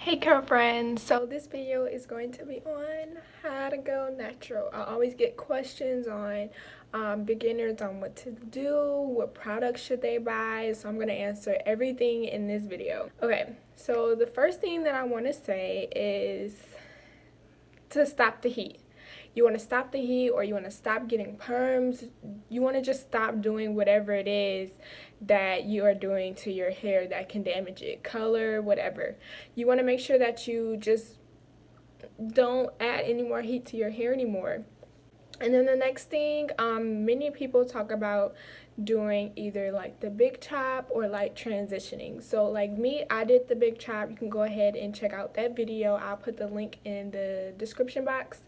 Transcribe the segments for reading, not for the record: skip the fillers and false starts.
Hey girlfriend, so this video is going to be on how to go natural. I always get questions on beginners on what to do, what products should they buy, so I'm going to answer everything in this video. Okay, so the first thing that I want to say is to stop the heat. You want to stop the heat, or you want to stop getting perms. You want to just stop doing whatever it is that you are doing to your hair that can damage it, color, whatever. You want to make sure that you just don't add any more heat to your hair anymore. And then the next thing, many people talk about doing either like the big chop or like transitioning. So like me, I did the big chop. You can go ahead and check out that video. I'll put the link in the description box.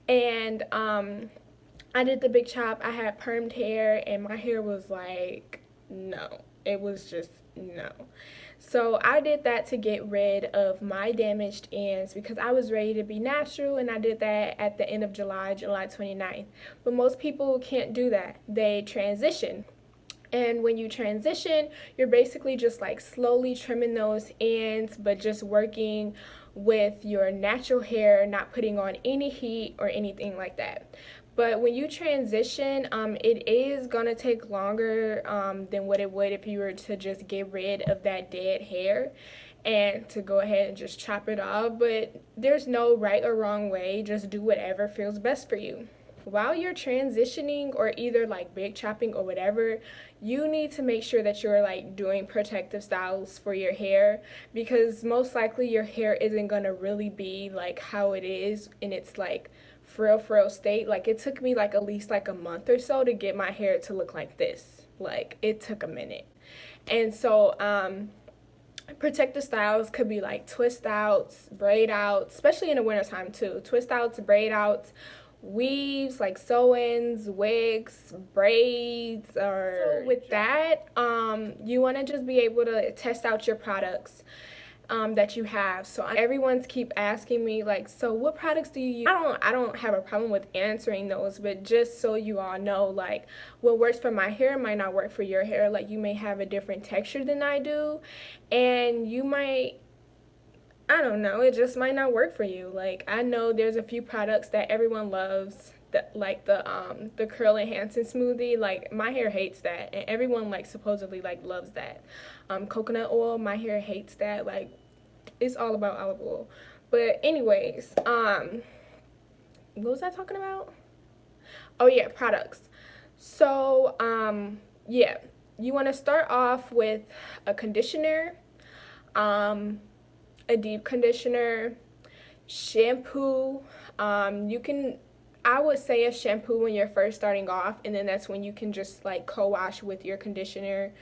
And I did the big chop. I had permed hair and my hair was like, no. It was just no. So I did that to get rid of my damaged ends because I was ready to be natural, and I did that at the end of July 29th. But most people can't do that. They transition. And when you transition, you're basically just like slowly trimming those ends, but just working with your natural hair, not putting on any heat or anything like that. But when you transition, it is going to take longer than what it would if you were to just get rid of that dead hair and to go ahead and just chop it off. But there's no right or wrong way. Just do whatever feels best for you. While you're transitioning or either like big chopping or whatever, you need to make sure that you're like doing protective styles for your hair, because most likely your hair isn't going to really be like how it is in its like frill state. Like it took me like at least like a month or so to get my hair to look like this. Like it took a minute. And so protective styles could be like twist outs, braid outs, especially in the wintertime too. Twist outs, braid outs, weaves like sew-ins, wigs, braids. Or so with that, you want to just be able to test out your products that you have. So everyone's keep asking me like, so what products do you use? I don't have a problem with answering those, but just so you all know, like what works for my hair might not work for your hair. Like you may have a different texture than I do, and you might, I don't know, it just might not work for you. Like I know there's a few products that everyone loves, that like the curl enhancing smoothie. Like my hair hates that, and everyone like supposedly like loves that. Coconut oil, my hair hates that. Like it's all about olive oil. But anyways, what was I talking about? Oh yeah, products. So yeah, you want to start off with a conditioner, a deep conditioner, shampoo. You can, I would say a shampoo when you're first starting off, and then that's when you can just like co-wash with your conditioner.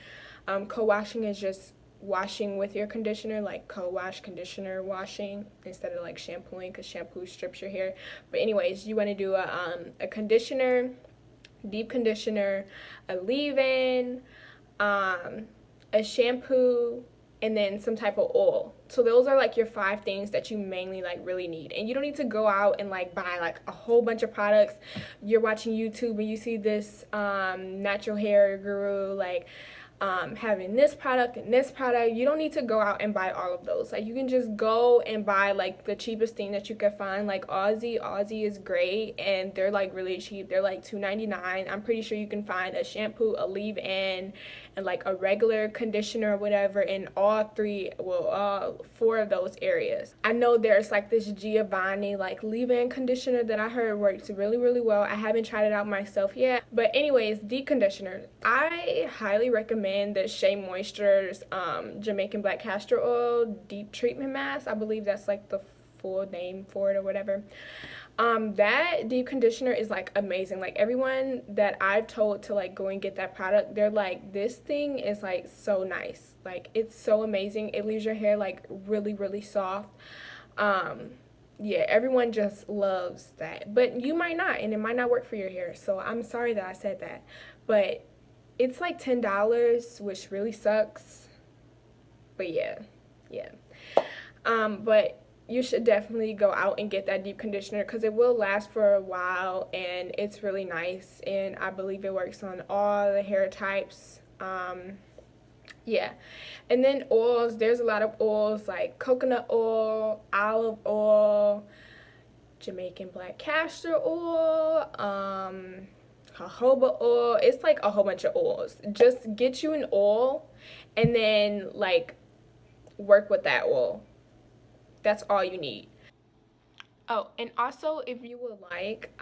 Co-washing is just washing with your conditioner, like co-wash, conditioner, washing, instead of like shampooing, because shampoo strips your hair. But anyways, you want to do a conditioner, deep conditioner, a leave-in, a shampoo, and then some type of oil. So those are like your 5 things that you mainly like really need. And you don't need to go out and like buy like a whole bunch of products. You're watching YouTube and you see this natural hair guru like having this product and this product. You don't need to go out and buy all of those. Like you can just go and buy like the cheapest thing that you could find. Like Aussie is great, and they're like really cheap. They're like $2.99. I'm pretty sure you can find a shampoo, a leave-in, and like a regular conditioner or whatever in all 4 of those areas. I know there's like this Giovanni like leave-in conditioner that I heard works really well. I haven't tried it out myself yet, but anyways, deep conditioner, I highly recommend the Shea Moisture's Jamaican Black Castor Oil Deep Treatment Mask. I believe that's like the full name for it or whatever. That deep conditioner is like amazing. Like everyone that I've told to like go and get that product, they're like, this thing is like so nice. Like it's so amazing. It leaves your hair like really soft. Yeah, everyone just loves that, but you might not, and it might not work for your hair. So I'm sorry that I said that, but it's like $10, which really sucks. But yeah. But you should definitely go out and get that deep conditioner, because it will last for a while and it's really nice, and I believe it works on all the hair types. Yeah. And then oils, there's a lot of oils like coconut oil, olive oil, Jamaican black castor oil, jojoba oil. It's like a whole bunch of oils. Just get you an oil and then like work with that oil. That's all you need. Oh, and also if you would like,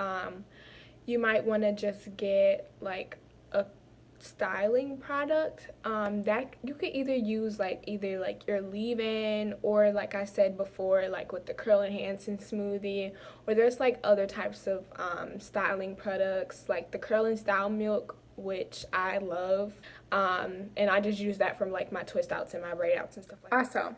you might want to just get like a styling product that you could either use like either like your leave-in or like I said before like with the curl enhancing smoothie, or there's like other types of styling products like the curl and style milk, which I love, and I just use that from like my twist outs and my braid outs and stuff like that. Also,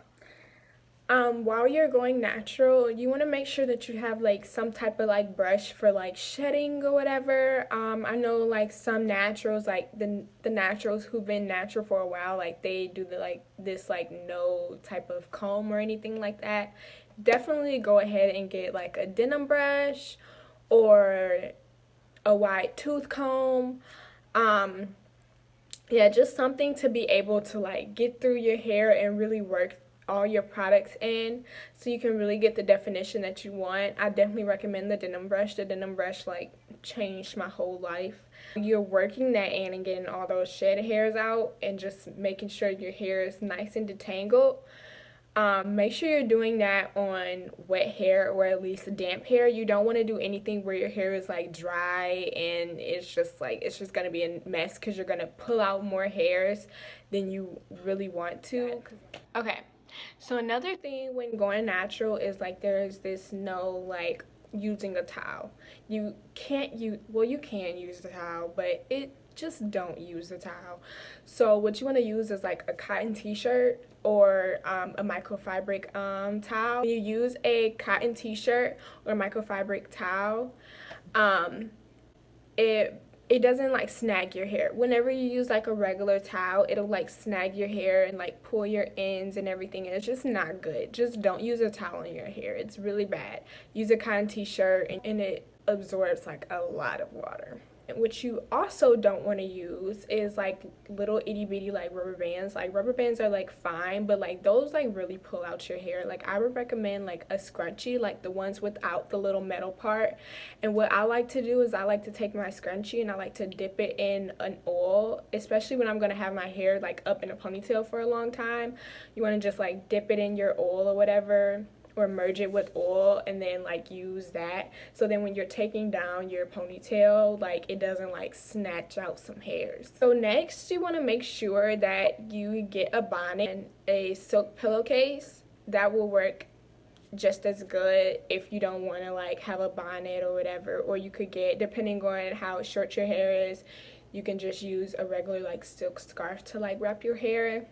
while you're going natural, you want to make sure that you have like some type of like brush for like shedding or whatever. I know like some naturals, like the naturals who've been natural for a while, like they do the like this like no type of comb or anything like that. Definitely go ahead and get like a denim brush or a wide tooth comb. Um, yeah, just something to be able to like get through your hair and really work all your products in so you can really get the definition that you want. I definitely recommend the denim brush. The denim brush like changed my whole life. You're working that in and getting all those shed hairs out and just making sure your hair is nice and detangled. Make sure you're doing that on wet hair or at least damp hair. You don't want to do anything where your hair is like dry and it's just gonna be a mess because you're gonna pull out more hairs than you really want to. Okay, so another thing when going natural is like there's this no like using a towel. You can't use, well, you can use the towel, but it just don't use the towel. So what you want to use is like a cotton t-shirt or a microfabric towel. When you use a cotton t-shirt or microfabric towel, um, it doesn't like snag your hair. Whenever you use like a regular towel, it'll like snag your hair and like pull your ends and everything. And it's just not good. Just don't use a towel in your hair. It's really bad. Use a cotton t-shirt and it absorbs like a lot of water. What you also don't want to use is like little itty bitty like rubber bands. Like rubber bands are like fine, but like those like really pull out your hair. Like I would recommend like a scrunchie, like the ones without the little metal part. And what I like to do is I like to take my scrunchie and I like to dip it in an oil, especially when I'm gonna have my hair like up in a ponytail for a long time. You want to just like dip it in your oil or whatever, or merge it with oil and then like use that, so then when you're taking down your ponytail like it doesn't like snatch out some hairs. So next you want to make sure that you get a bonnet and a silk pillowcase. That will work just as good if you don't want to like have a bonnet or whatever, or you could get, depending on how short your hair is, you can just use a regular like silk scarf to like wrap your hair,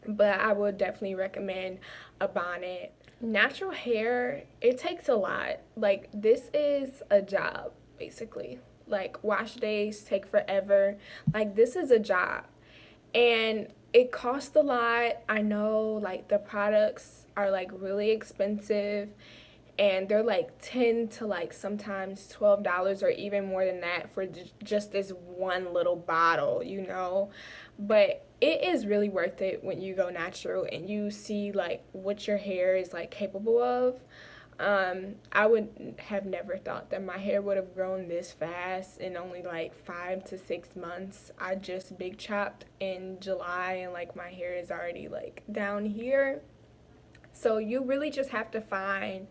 but I would definitely recommend a bonnet. Natural hair, it takes a lot. Like, this is a job, basically. Like, wash days take forever. Like, this is a job. And it costs a lot. I know, like, the products are, like, really expensive. And they're, like, 10 to, like, sometimes $12 or even more than that for just this one little bottle, you know? But it is really worth it when you go natural and you see like what your hair is like capable of. I would have never thought that my hair would have grown this fast in only like 5 to 6 months. I just big chopped in July and like my hair is already like down here. So you really just have to find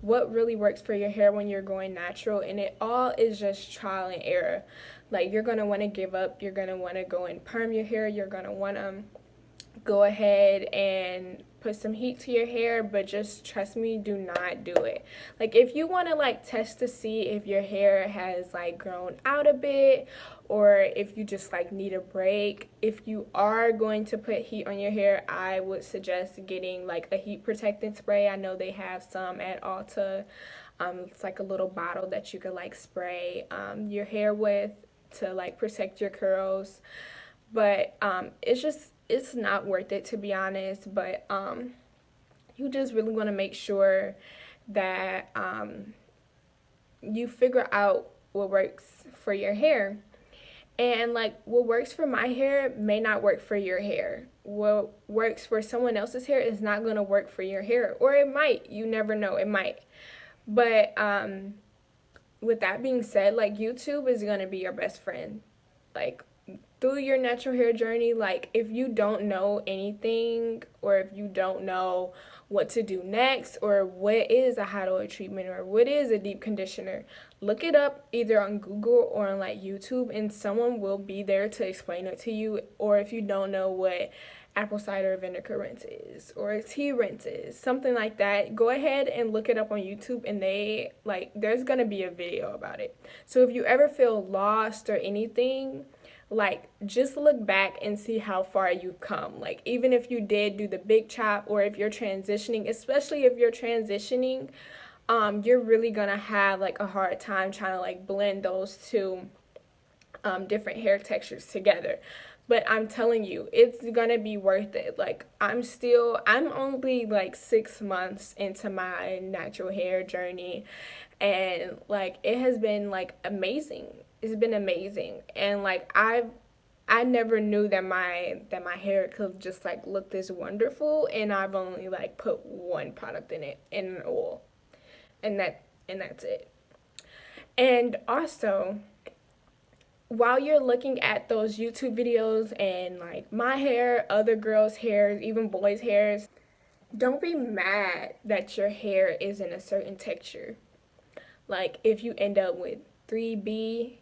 what really works for your hair when you're going natural, and it all is just trial and error. Like you're gonna want to give up, you're gonna want to go and perm your hair, you're gonna want to go ahead and put some heat to your hair, but just trust me, do not do it. Like if you want to like test to see if your hair has like grown out a bit or if you just like need a break, if you are going to put heat on your hair, I would suggest getting like a heat protectant spray. I know they have some at Ulta. It's like a little bottle that you could like spray your hair with to like protect your curls, but it's not worth it, to be honest. But you just really want to make sure that you figure out what works for your hair. And like what works for my hair may not work for your hair. What works for someone else's hair is not going to work for your hair, or it might. You never know, it might. But with that being said, like YouTube is going to be your best friend. Like through your natural hair journey, like if you don't know anything, or if you don't know what to do next, or what is a hot oil treatment, or what is a deep conditioner, look it up either on Google or on like YouTube, and someone will be there to explain it to you. Or if you don't know what apple cider vinegar rinse is, or tea rinse is, something like that, go ahead and look it up on YouTube, and they like there's gonna be a video about it. So if you ever feel lost or anything, like just look back and see how far you've come. Like even if you did do the big chop, or if you're transitioning, especially if you're transitioning, you're really gonna have like a hard time trying to like blend those two different hair textures together. But I'm telling you, it's gonna be worth it. Like I'm only like 6 months into my natural hair journey, and like it has been like amazing. It's been amazing. And like I never knew that my hair could just like look this wonderful, and I've only like put one product in it, in an oil. And that's it. And also, while you're looking at those YouTube videos and like my hair, other girls' hairs, even boys' hairs, don't be mad that your hair isn't a certain texture. Like if you end up with 3B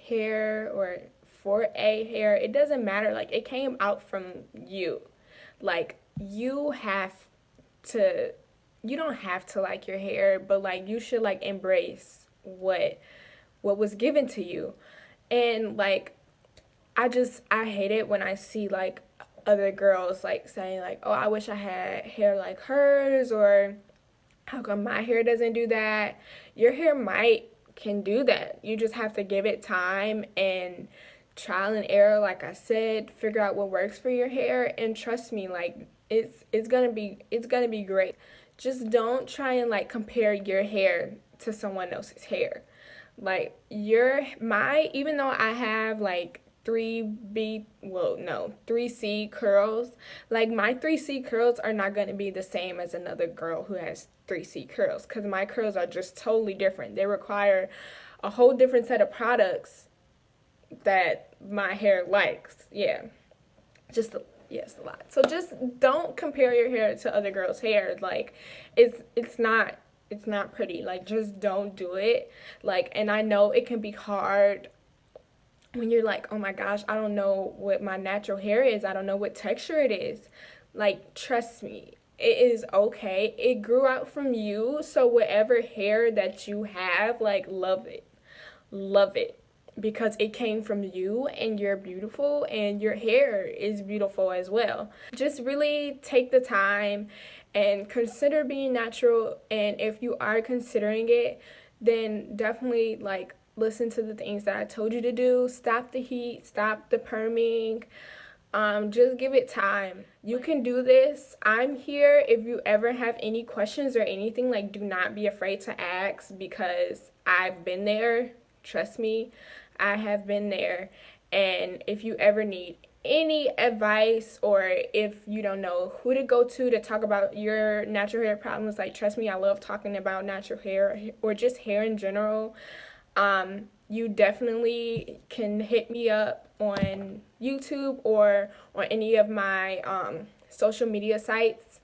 hair or 4A hair, it doesn't matter. Like it came out from you. Like to you don't have to like your hair, but like you should like embrace what was given to you. And like I hate it when I see like other girls like saying like, "Oh, I wish I had hair like hers," or "How come my hair doesn't do that?" Your hair might can do that. You just have to give it time and trial and error, like I said, figure out what works for your hair, and trust me, like it's gonna be great. Just don't try and like compare your hair to someone else's hair. Like even though I have like 3C curls, like my 3C curls are not going to be the same as another girl who has 3C curls, because my curls are just totally different. They require a whole different set of products that my hair likes. Yeah. Yes, a lot. So just don't compare your hair to other girls' hair. Like it's not pretty. Like just don't do it. Like, and I know it can be hard when you're like, "Oh my gosh, I don't know what my natural hair is. I don't know what texture it is." Like trust me, it is okay. It grew out from you, so whatever hair that you have, like love it. Love it, because it came from you, and you're beautiful, and your hair is beautiful as well. Just really take the time and consider being natural, and if you are considering it, then definitely like listen to the things that I told you to do. Stop the heat, stop the perming. Just give it time. You can do this. I'm here if you ever have any questions or anything. Like, do not be afraid to ask, because I've been there. Trust me, I have been there. And if you ever need any advice, or if you don't know who to go to talk about your natural hair problems, like trust me, I love talking about natural hair or just hair in general. You definitely can hit me up on YouTube or on any of my social media sites.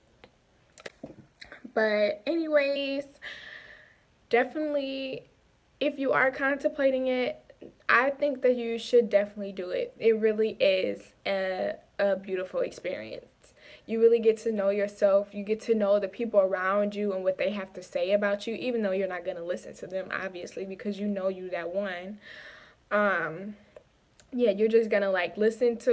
But anyways, definitely, if you are contemplating it, I think that you should definitely do it. It really is a beautiful experience. You really get to know yourself. You get to know the people around you and what they have to say about you, even though you're not going to listen to them, obviously, because you know you that one. Yeah, you're just going to like listen to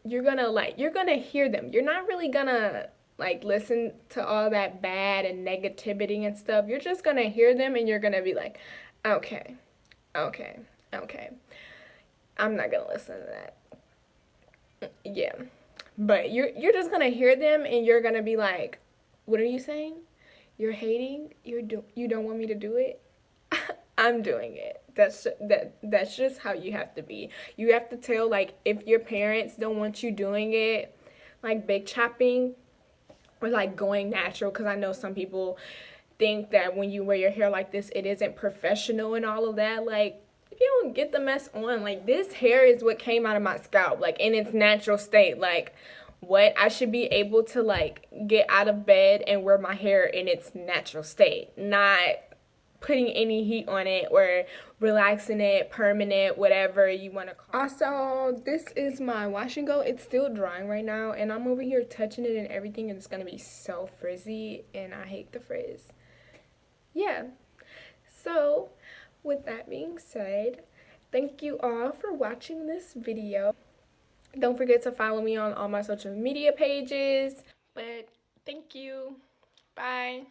you're going to hear them. You're not really going to like listen to all that bad and negativity and stuff. You're just going to hear them, and you're going to be like, okay, okay, okay. I'm not going to listen to that. Yeah. But you're just gonna hear them, and you're gonna be like, "What are you saying? You're hating? You don't want me to do it?" I'm doing it. That's just how you have to be. You have to tell, like, if your parents don't want you doing it, like big chopping or like going natural, because I know some people think that when you wear your hair like this, it isn't professional and all of that. Like, if you don't get the mess on, like, this hair is what came out of my scalp, like, in its natural state. Like, what? I should be able to, like, get out of bed and wear my hair in its natural state, not putting any heat on it or relaxing it, permanent, whatever you want to call it. Also, this is my wash and go. It's still drying right now, and I'm over here touching it and everything, and it's gonna be so frizzy, and I hate the frizz. Yeah. So, with that being said, thank you all for watching this video. Don't forget to follow me on all my social media pages. But thank you. Bye.